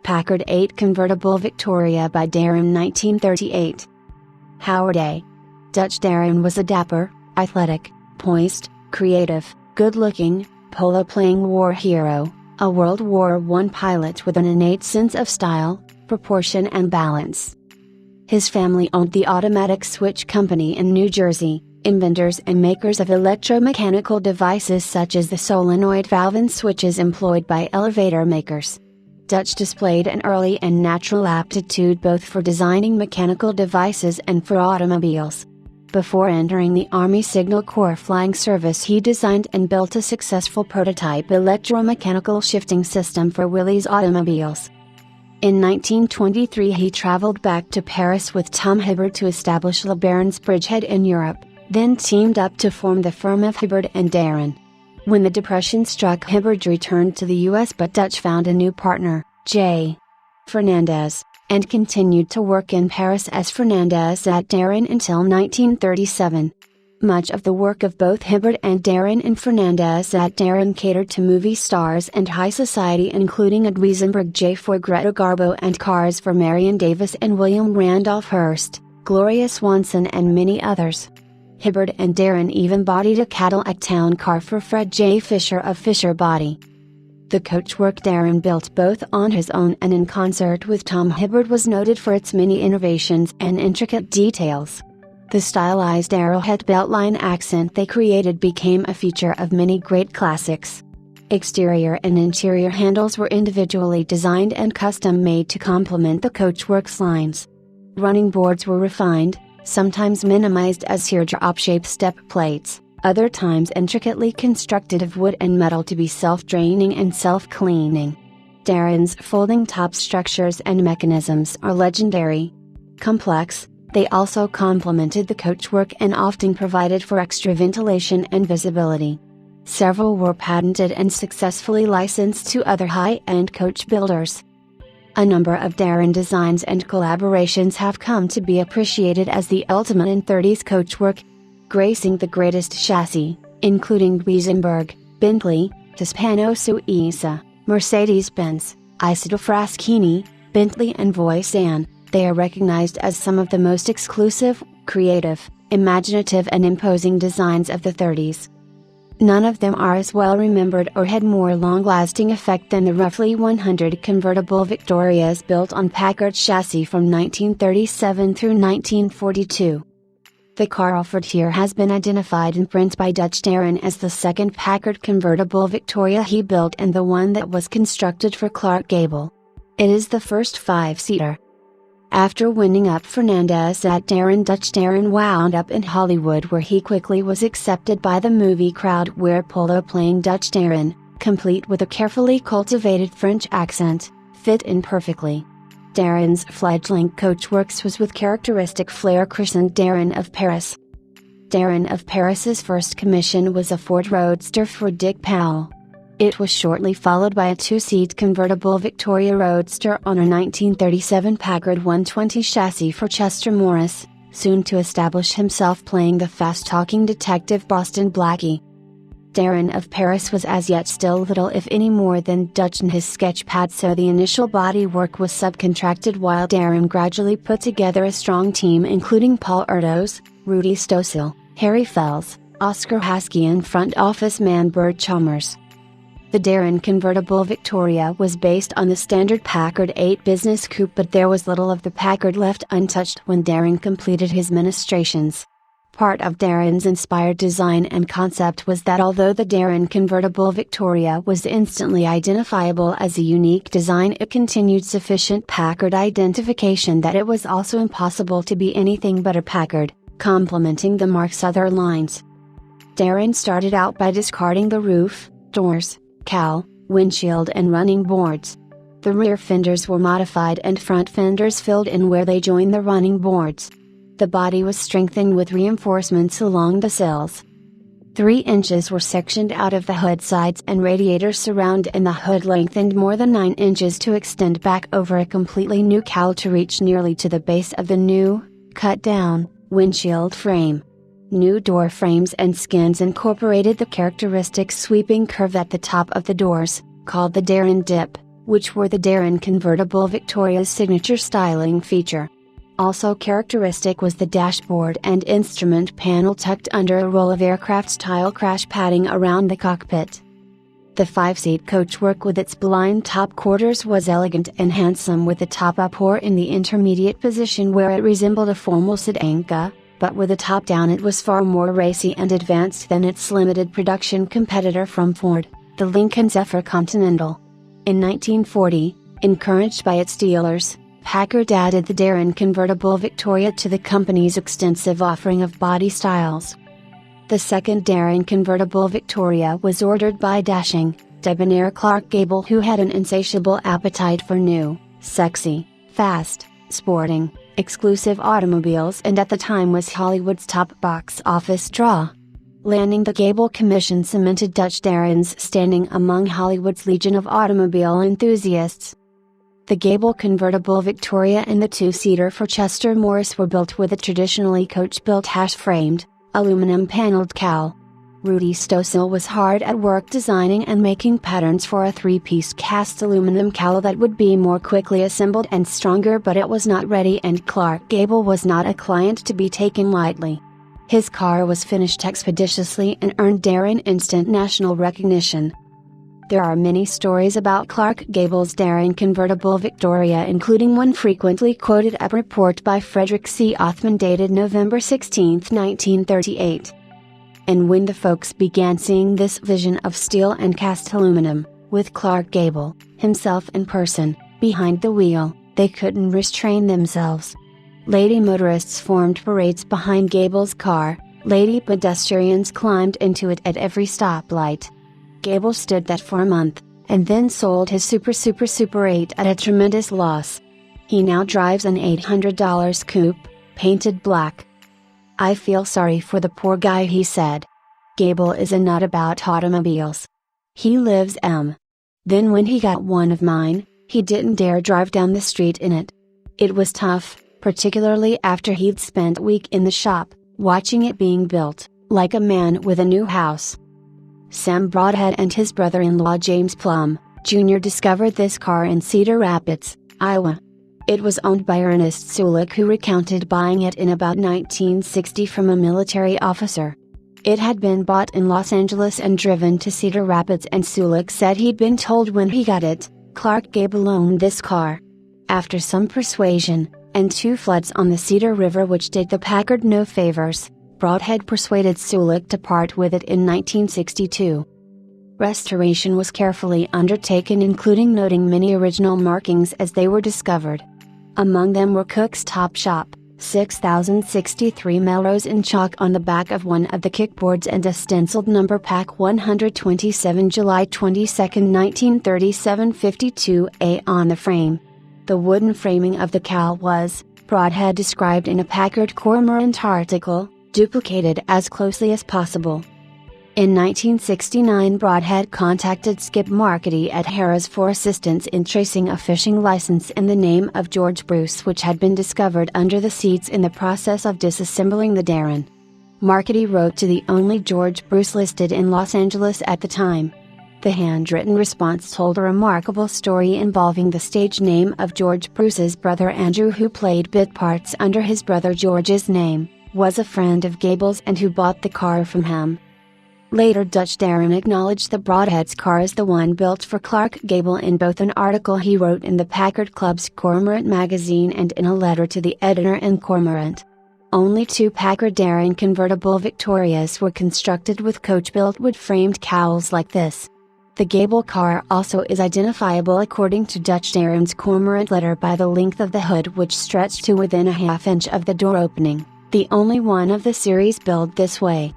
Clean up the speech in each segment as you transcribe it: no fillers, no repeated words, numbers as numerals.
Packard 8 Convertible Victoria by Darrin 1938. Howard A. Dutch Darrin was a dapper, athletic, poised, creative, good-looking, polo-playing war hero, a World War I pilot with an innate sense of style, proportion and balance. His family owned the Automatic Switch Company in New Jersey, inventors and makers of electromechanical devices such as the solenoid valve and switches employed by elevator makers. Dutch displayed an early and natural aptitude both for designing mechanical devices and for automobiles. Before entering the Army Signal Corps Flying Service, he designed and built a successful prototype electromechanical shifting system for Willys automobiles. In 1923 he traveled back to Paris with Tom Hibbard to establish Le Baron's bridgehead in Europe, then teamed up to form the firm of Hibbard and Darrin. When the Depression struck, Hibbard returned to the U.S. but Dutch found a new partner, J. Fernandez, and continued to work in Paris as Fernandez at Darrin until 1937. Much of the work of both Hibbard and Darrin and Fernandez at Darrin catered to movie stars and high society, including at Duesenberg J. for Greta Garbo and Cars for Marion Davis and William Randolph Hearst, Gloria Swanson and many others. Hibbard and Darrin even bodied a Cadillac Town Car for Fred J. Fisher of Fisher Body. The coachwork Darrin built both on his own and in concert with Tom Hibbard was noted for its many innovations and intricate details. The stylized arrowhead beltline accent they created became a feature of many great classics. Exterior and interior handles were individually designed and custom-made to complement the coachwork's lines. Running boards were refined, sometimes minimized as teardrop-shaped step plates, other times intricately constructed of wood and metal to be self-draining and self-cleaning. Darrin's folding top structures and mechanisms are legendary. Complex, they also complemented the coachwork and often provided for extra ventilation and visibility. Several were patented and successfully licensed to other high-end coach builders. A number of Darrin designs and collaborations have come to be appreciated as the ultimate in 30s coachwork, gracing the greatest chassis, including Duesenberg, Bentley, Toscano Suiza, Mercedes-Benz, Isidro Fraschini, Bentley and Voisin. They are recognized as some of the most exclusive, creative, imaginative and imposing designs of the 30s. None of them are as well remembered or had more long-lasting effect than the roughly 100 convertible Victorias built on Packard chassis from 1937 through 1942. The car offered here has been identified in print by Dutch Darrin as the second Packard convertible Victoria he built and the one that was constructed for Clark Gable. It is the first 5-seater. After winning up Fernandez at Darrin, Dutch Darrin wound up in Hollywood, where he quickly was accepted by the movie crowd, where polo-playing Dutch Darrin, complete with a carefully cultivated French accent, fit in perfectly. Darrin's fledgling coachworks was with characteristic flair christened Darrin of Paris. Darrin of Paris's first commission was a Ford Roadster for Dick Powell. It was shortly followed by a 2-seat convertible Victoria Roadster on a 1937 Packard 120 chassis for Chester Morris, soon to establish himself playing the fast-talking detective Boston Blackie. Darrin of Paris was as yet still little if any more than Dutch in his sketch pad, so the initial body work was subcontracted while Darrin gradually put together a strong team including Paul Erdos, Rudy Stossel, Harry Fells, Oscar Haskey and front office man Bert Chalmers. The Darrin convertible Victoria was based on the standard Packard 8 business coupe, but there was little of the Packard left untouched when Darrin completed his ministrations. Part of Darrin's inspired design and concept was that although the Darrin convertible Victoria was instantly identifiable as a unique design, it continued sufficient Packard identification that it was also impossible to be anything but a Packard, complementing the marque's other lines. Darrin started out by discarding the roof, doors, cowl, windshield and running boards. The rear fenders were modified and front fenders filled in where they joined the running boards. The body was strengthened with reinforcements along the sills. 3 inches were sectioned out of the hood sides and radiator surround, and the hood lengthened more than 9 inches to extend back over a completely new cowl to reach nearly to the base of the new, cut-down, windshield frame. New door frames and skins incorporated the characteristic sweeping curve at the top of the doors, called the Darrin dip, which were the Darrin Convertible Victoria's signature styling feature. Also characteristic was the dashboard and instrument panel tucked under a roll of aircraft-style crash padding around the cockpit. The five-seat coachwork with its blind top quarters was elegant and handsome, with the top up or in the intermediate position where it resembled a formal sedan, but with the top down it was far more racy and advanced than its limited production competitor from Ford, the Lincoln Zephyr Continental. In 1940, encouraged by its dealers, Packard added the Darrin Convertible Victoria to the company's extensive offering of body styles. The second Darrin Convertible Victoria was ordered by dashing, debonair Clark Gable, who had an insatiable appetite for new, sexy, fast, sporting, exclusive automobiles and at the time was Hollywood's top box office draw. Landing the Gable commission cemented Dutch Darrin's standing among Hollywood's legion of automobile enthusiasts. The Gable Convertible Victoria and the two-seater for Chester Morris were built with a traditionally coach-built hash-framed, aluminum-paneled cowl. Rudy Stossel was hard at work designing and making patterns for a three-piece cast aluminum cowl that would be more quickly assembled and stronger, but it was not ready, and Clark Gable was not a client to be taken lightly. His car was finished expeditiously and earned Darrin instant national recognition. There are many stories about Clark Gable's Darrin Convertible Victoria, including one frequently quoted up report by Frederick C. Othman dated November 16, 1938. And when the folks began seeing this vision of steel and cast aluminum, with Clark Gable, himself in person, behind the wheel, they couldn't restrain themselves. Lady motorists formed parades behind Gable's car, lady pedestrians climbed into it at every stoplight. Gable stood that for a month, and then sold his Super 8 at a tremendous loss. He now drives an $800 coupe, painted black. "I feel sorry for the poor guy," he said. "Gable is a nut about automobiles. He lives M. Then when he got one of mine, he didn't dare drive down the street in it. It was tough, particularly after he'd spent a week in the shop, watching it being built, like a man with a new house." Sam Broadhead and his brother-in-law James Plum, Jr. discovered this car in Cedar Rapids, Iowa. It was owned by Ernest Sulik, who recounted buying it in about 1960 from a military officer. It had been bought in Los Angeles and driven to Cedar Rapids, and Sulik said he'd been told when he got it, Clark Gable owned this car. After some persuasion, and two floods on the Cedar River which did the Packard no favors, Broadhead persuaded Sulik to part with it in 1962. Restoration was carefully undertaken, including noting many original markings as they were discovered. Among them were Cook's Top Shop, 6063 Melrose in chalk on the back of one of the kickboards, and a stenciled number Pack 127 July 22, 1937 52A on the frame. The wooden framing of the cowl was, Broadhead described in a Packard Cormorant article, duplicated as closely as possible. In 1969, Broadhead contacted Skip Markety at Harrah's for assistance in tracing a fishing license in the name of George Bruce, which had been discovered under the seats in the process of disassembling the Darrin. Markety wrote to the only George Bruce listed in Los Angeles at the time. The handwritten response told a remarkable story involving the stage name of George Bruce's brother Andrew, who played bit parts under his brother George's name, was a friend of Gable's and who bought the car from him. Later, Dutch Darrin acknowledged the Broadhead's car as the one built for Clark Gable in both an article he wrote in the Packard Club's Cormorant magazine and in a letter to the editor in Cormorant. Only two Packard Darrin Convertible Victorias were constructed with coach-built wood-framed cowls like this. The Gable car also is identifiable according to Dutch Darrin's Cormorant letter by the length of the hood, which stretched to within a half-inch of the door opening, the only one of the series built this way.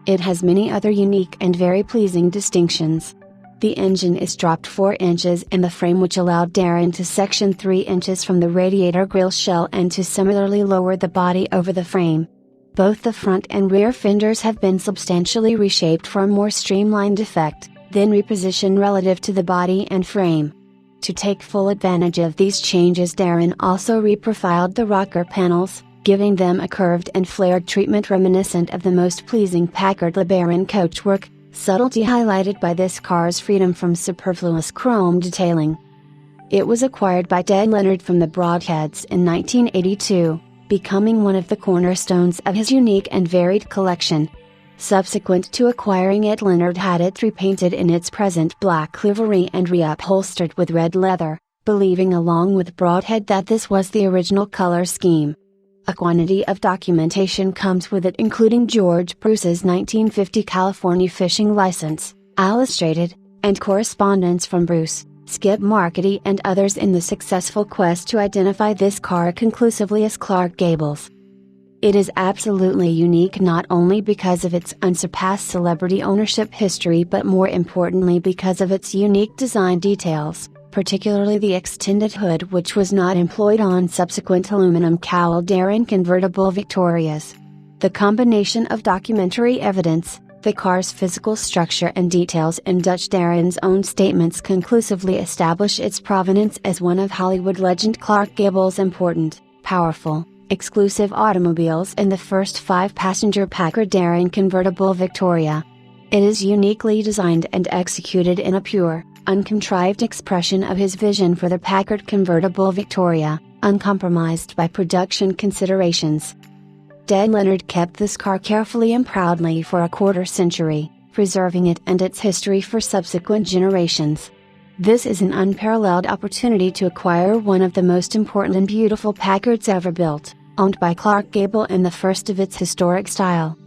It has many other unique and very pleasing distinctions. The engine is dropped 4 inches in the frame, which allowed Darrin to section 3 inches from the radiator grille shell and to similarly lower the body over the frame. Both the front and rear fenders have been substantially reshaped for a more streamlined effect, then repositioned relative to the body and frame. To take full advantage of these changes, Darrin also reprofiled the rocker panels, giving them a curved and flared treatment reminiscent of the most pleasing Packard LeBaron coachwork, subtlety highlighted by this car's freedom from superfluous chrome detailing. It was acquired by Dead Leonard from the Broadheads in 1982, becoming one of the cornerstones of his unique and varied collection. Subsequent to acquiring it, Leonard had it repainted in its present black livery and reupholstered with red leather, believing along with Broadhead that this was the original color scheme. A quantity of documentation comes with it, including George Bruce's 1950 California fishing license, illustrated, and correspondence from Bruce, Skip Markety and others in the successful quest to identify this car conclusively as Clark Gable's. It is absolutely unique not only because of its unsurpassed celebrity ownership history but more importantly because of its unique design details, particularly the extended hood, which was not employed on subsequent aluminum cowl Darrin convertible Victorias. The combination of documentary evidence, the car's physical structure and details in Dutch Darrin's own statements conclusively establish its provenance as one of Hollywood legend Clark Gable's important, powerful, exclusive automobiles in the first 5-passenger Packard Darrin convertible Victoria. It is uniquely designed and executed in a pure, uncontrived expression of his vision for the Packard convertible Victoria, uncompromised by production considerations. Dead Leonard kept this car carefully and proudly for a quarter-century, preserving it and its history for subsequent generations. This is an unparalleled opportunity to acquire one of the most important and beautiful Packards ever built, owned by Clark Gable in the first of its historic style.